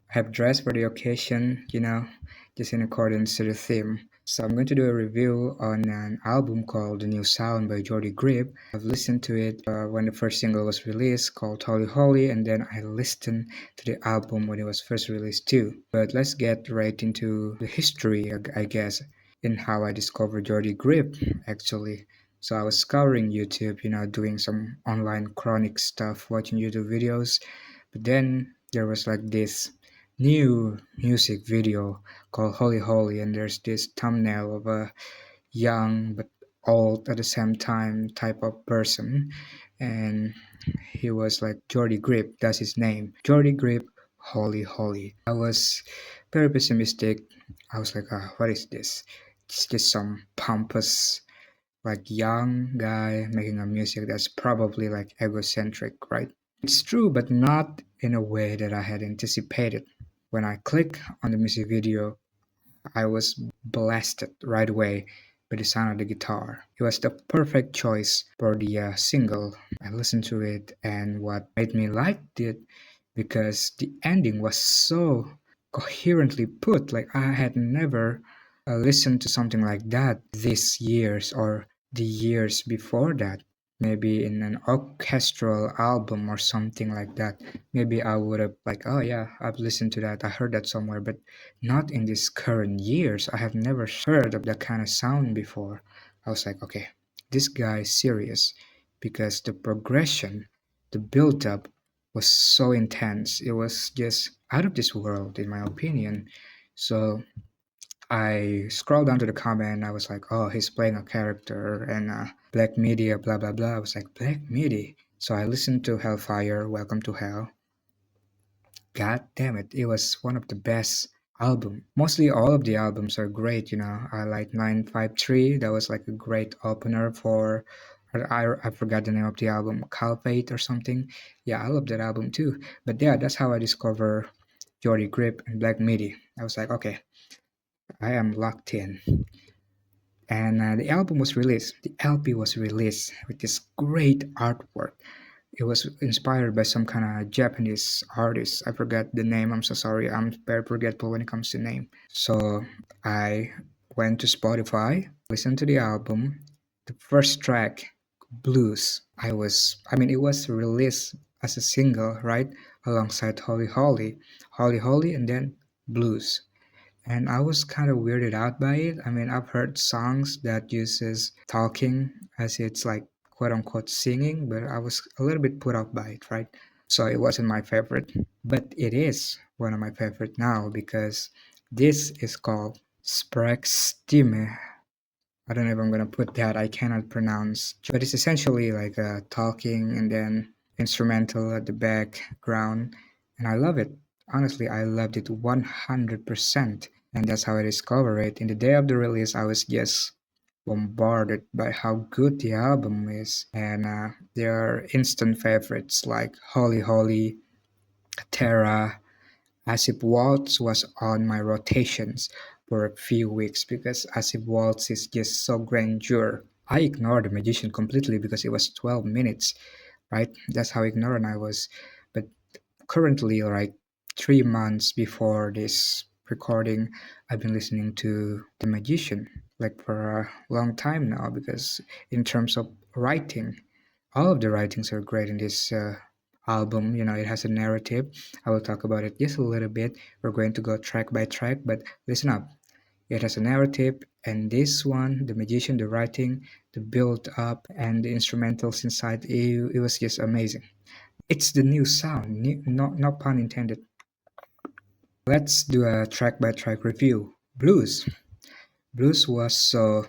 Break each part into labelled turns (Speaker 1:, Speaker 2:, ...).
Speaker 1: have dressed for the occasion, just in accordance to the theme. So I'm going to do a review on an album called The New Sound by Geordie Greep. I've listened to it when the first single was released called Holy Holy, and then I listened to the album when it was first released too. But let's get right into the history, I guess, in how I discovered Geordie Greep actually. So I was scouring YouTube, doing some online chronic stuff, watching YouTube videos. But then there was like this new music video called Holy Holy, and there's this thumbnail of a young but old at the same time type of person, and he was like Geordie Greep, that's his name. Geordie Greep, Holy Holy. I was very pessimistic. I was like, what is this? It's just some pompous, like young guy making a music that's probably like egocentric, right? It's true, but not in a way that I had anticipated. When I click on the music video, I was blasted right away by the sound of the guitar. It was the perfect choice for the single. I listened to it, and what made me like it because the ending was so coherently put. Like I had never listened to something like that this years or the years before that. Maybe in an orchestral album or something like that. Maybe I would have like, oh yeah, I've listened to that. I heard that somewhere, but not in these current years. I have never heard of that kind of sound before. I was like, okay, this guy is serious because the progression, the build up was so intense. It was just out of this world, in my opinion. So I scrolled down to the comment and I was like, oh, he's playing a character and Black Media, blah, blah, blah. I was like, Black Media. So I listened to Hellfire, Welcome to Hell. God damn it, it was one of the best album. Mostly all of the albums are great, I like 953. That was like a great opener for I forgot the name of the album, Calfate or something. Yeah, I love that album too. But yeah, that's how I discover Geordie Grip and Black Midi. I was like, okay, I am locked in. And the album was released. The LP was released with this great artwork. It was inspired by some kind of Japanese artist. I forgot the name. I'm so sorry. I'm very forgetful when it comes to name. So I went to Spotify, listened to the album. The first track, Blues. It was released as a single, right? Alongside Holy Holy. Holy Holy and then Blues. And I was kind of weirded out by it. I've heard songs that uses talking as it's like quote unquote singing, but I was a little bit put off by it, right? So it wasn't my favorite, but it is one of my favorite now because this is called Sprechstimme. I don't know if I'm gonna put that. I cannot pronounce, but it's essentially like a talking and then instrumental at the background, and I love it. Honestly, I loved it 100%, and that's how I discovered it. In the day of the release, I was just bombarded by how good the album is, and there are instant favorites like Holy Holy, Terra, as if Waltz was on my rotations for a few weeks because As if Waltz is just so grandeur. I ignored the magician completely because it was 12 minutes, right? That's how ignorant I was. But currently, like 3 months before this recording, I've been listening to The Magician like for a long time now because in terms of writing, all of the writings are great in this album. It has a narrative. I will talk about it just a little bit. We're going to go track by track, but listen up. It has a narrative, and this one, the magician, the writing, the build up, and the instrumentals inside, it was just amazing. It's the new sound, not pun intended. Let's do a track by track review. Blues. Blues was so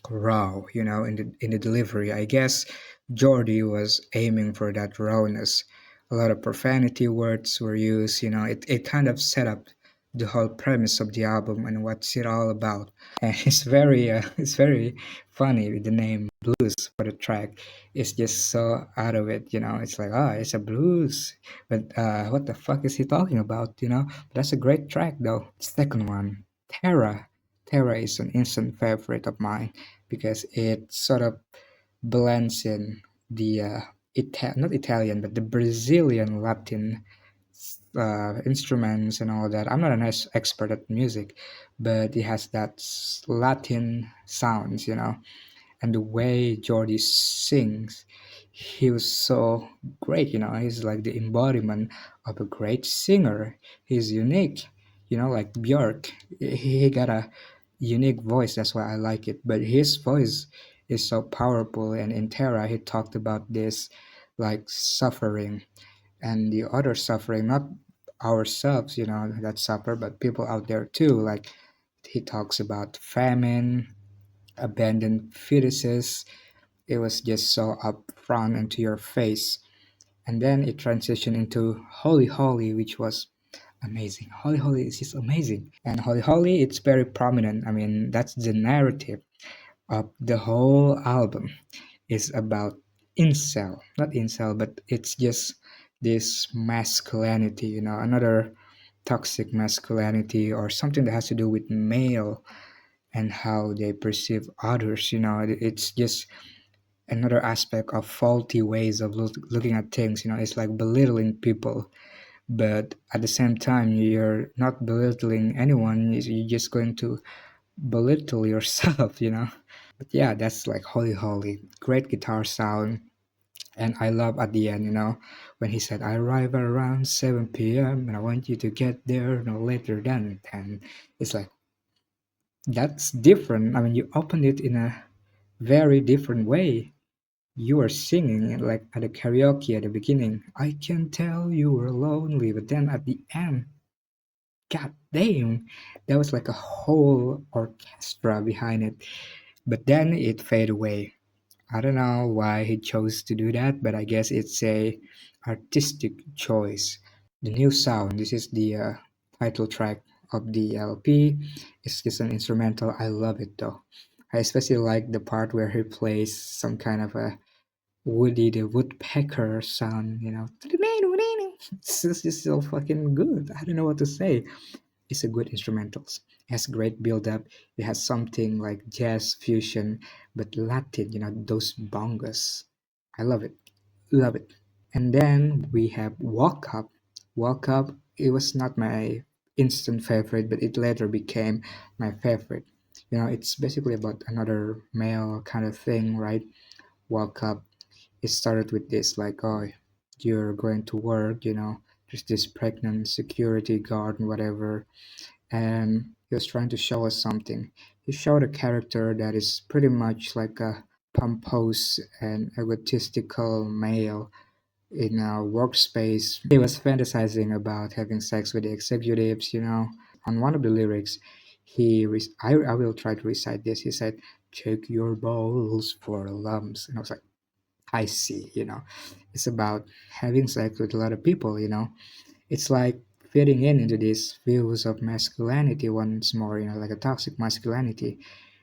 Speaker 1: raw, in the delivery. I guess Geordie was aiming for that rawness. A lot of profanity words were used, it kind of set up the whole premise of the album and what's it all about. And it's very funny with the name Blues for the track. It's just so out of it, It's like, it's a blues. But what the fuck is he talking about? But that's a great track though. Second one, Terra. Terra is an instant favorite of mine because it sort of blends in the not Italian but the Brazilian Latin instruments and all that. I'm not an expert at music, but it has that Latin sounds, and the way Geordie sings, he was so great. He's like the embodiment of a great singer. He's unique, like Björk. He got a unique voice. That's why I like it. But his voice is so powerful. And in Terra, he talked about this like suffering and the other suffering, not ourselves, that suffer, but people out there too. Like he talks about famine, abandoned fetuses. It was just so upfront and to your face. And then it transitioned into Holy Holy, which was amazing. Holy Holy is just amazing. And Holy Holy, it's very prominent. I mean, that's the narrative of the whole album is about incel, not incel, but it's just this masculinity, another toxic masculinity or something that has to do with male and how they perceive others. It's just another aspect of faulty ways of looking at things. It's like belittling people, but at the same time, you're not belittling anyone. You're just going to belittle yourself. But yeah, that's like Holy Holy. Great guitar sound. And I love at the end, when he said, I arrive around 7 p.m. and I want you to get there no later than 10. It's like, that's different. I mean, you opened it in a very different way. You were singing it like at a karaoke at the beginning. I can tell you were lonely, but then at the end, god damn, that was like a whole orchestra behind it. But then it faded away. I don't know why he chose to do that, but I guess it's a artistic choice. The new sound. This is the title track of the LP. It's just an instrumental. I love it though. I especially like the part where he plays some kind of a Woody the Woodpecker sound. It's just so fucking good. I don't know what to say. It's a good instrumentals. It has great build up. It has something like jazz fusion, but Latin, those bongos. I love it. Love it. And then we have Walk Up. Walk Up, it was not my instant favorite, but it later became my favorite. It's basically about another male kind of thing, right? Walk Up. It started with this, like, oh, you're going to work, there's this pregnant security guard and whatever, and he was trying to show us something. He showed a character that is pretty much like a pompous and egotistical male in a workspace. He was fantasizing about having sex with the executives. On one of the lyrics, I will try to recite this. He said, check your balls for lumps. And I was like, I see, it's about having sex with a lot of people. It's like fitting in into these views of masculinity once more, like a toxic masculinity.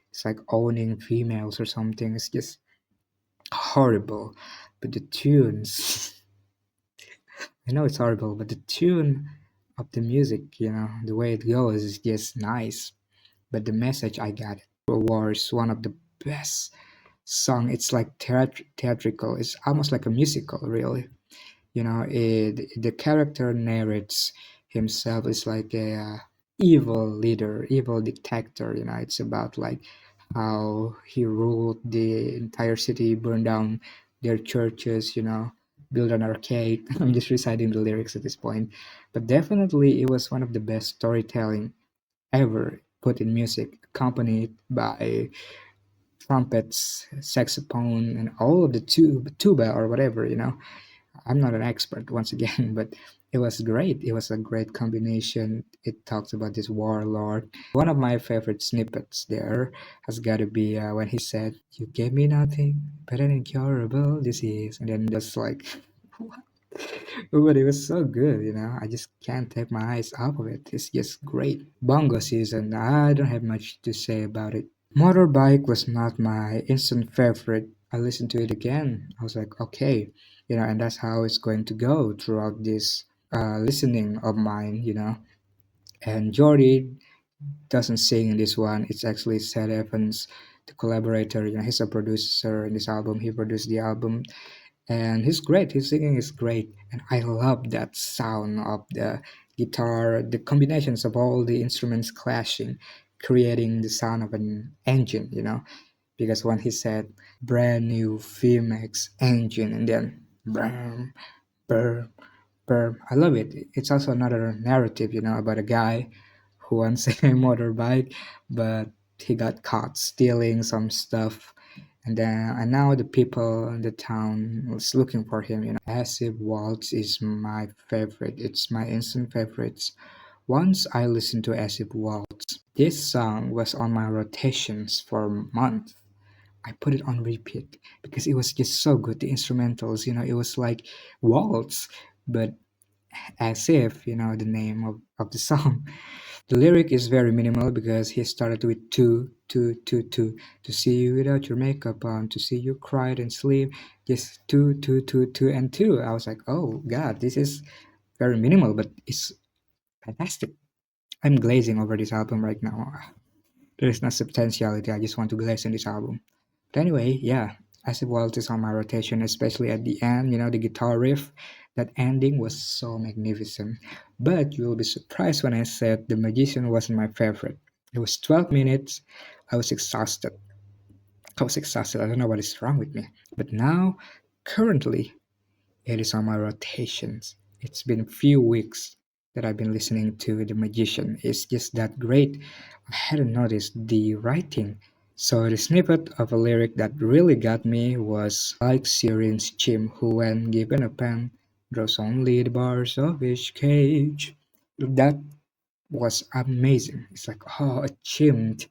Speaker 1: It's like owning females or something. It's just horrible. But the tunes, I know it's horrible, but the tune of the music, the way it goes is just nice. But the message I got, War is one of the best song. It's like theatrical. It's almost like a musical, really. The character narrates himself as like a evil leader, evil dictator. It's about like how he ruled the entire city, burned down their churches, build an arcade. I'm just reciting the lyrics at this point, but definitely it was one of the best storytelling ever put in music, accompanied by trumpets, saxophone, and all of the tuba or whatever. I'm not an expert once again, but it was great. It was a great combination. It talks about this warlord. One of my favorite snippets there has got to be when he said, "You gave me nothing but an incurable disease," and then just like, what? But it was so good. I just can't take my eyes off of it. It's just great. Bongo season. I don't have much to say about it. Motorbike was not my instant favorite. I listened to it again. I was like, okay, and that's how it's going to go throughout this listening of mine. And Jordy doesn't sing in this one. It's actually Seth Evans, the collaborator. He's a producer in this album. He produced the album, and he's great. His singing is great, and I love that sound of the guitar, the combinations of all the instruments clashing, creating the sound of an engine. Because when he said brand new VMAX engine, and then bam, bam, I love it. It's also another narrative, about a guy who wants a motorbike, but he got caught stealing some stuff, and now the people in the town was looking for him. Acid Waltz is my favorite. It's my instant favorites. Once I listened to Acid Waltz, this song was on my rotations for months. I put it on repeat because it was just so good. The instrumentals, it was like waltz, but as if the name of the song. The lyric is very minimal because he started with to see you without your makeup on, to see you cried and sleep, just two and two. I was like, oh god, this is very minimal, but it's fantastic. I'm glazing over this album right now. There is no substantiality. I just want to glaze on this album. But anyway, yeah, Acid Waltz is on my rotation, especially at the end. The guitar riff, that ending was so magnificent. But you will be surprised when I said The Magician wasn't my favorite. It was 12 minutes. I was exhausted. I was exhausted. I don't know what is wrong with me. But now, currently, it is on my rotations. It's been a few weeks that I've been listening to The Magician. It's just that great. I hadn't noticed the writing. So the snippet of a lyric that really got me was like Syrian's chimp who when given a pen draws only the bars of his cage. That was amazing. It's like, oh, a chimp.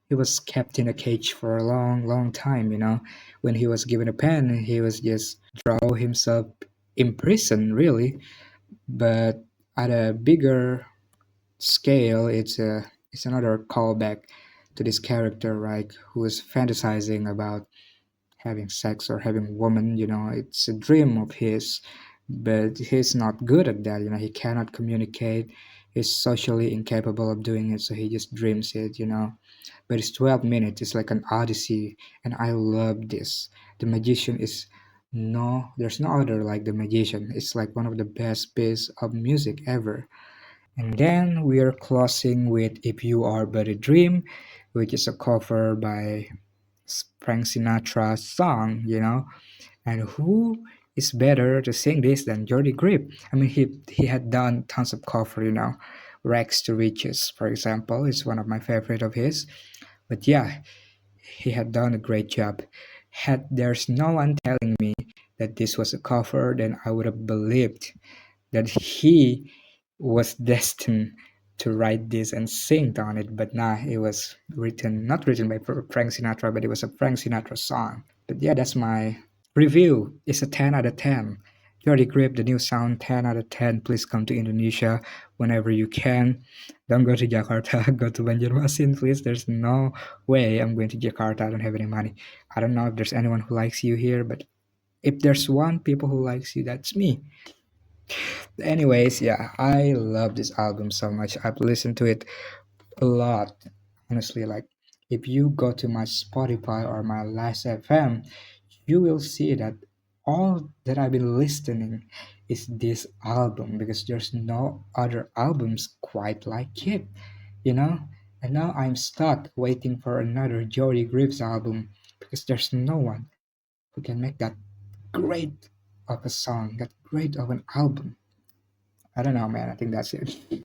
Speaker 1: He was kept in a cage for a long, long time, When he was given a pen, he was just draw himself in prison, really. But at a bigger scale, it's another callback to this character, right? Who is fantasizing about having sex or having woman. It's a dream of his, but he's not good at that. He cannot communicate. He's socially incapable of doing it, so he just dreams it. But it's 12 minutes. It's like an odyssey, and I love this. The Magician is no, there's no other like The Magician. It's like one of the best piece of music ever. And then we are closing with If You Are But a Dream, which is a cover by Frank Sinatra's song, And who is better to sing this than Geordie Greep? I mean, he had done tons of cover, Rex to Riches, for example, is one of my favorite of his. But yeah, he had done a great job. Had there's no one telling me that this was a cover, then I would have believed that he was destined to write this and sing on it. But nah, it was written, not written by Frank Sinatra, but it was a Frank Sinatra song. But yeah, that's my review. It's a 10 out of 10. Geordie Grip, the new sound, 10 out of 10. Please come to Indonesia whenever you can. Don't go to Jakarta, go to Banjarmasin, please. There's no way I'm going to Jakarta. I don't have any money. I don't know if there's anyone who likes you here, but if there's one people who likes you, that's me. Anyways, yeah, I love this album so much. I've listened to it a lot, honestly. Like, if you go to my Spotify or my Last FM, you will see that all that I've been listening is this album because there's no other albums quite like it, you know? And now I'm stuck waiting for another Jody Greaves album because there's no one who can make that great of a song, that great of an album. I don't know, man. I think that's it.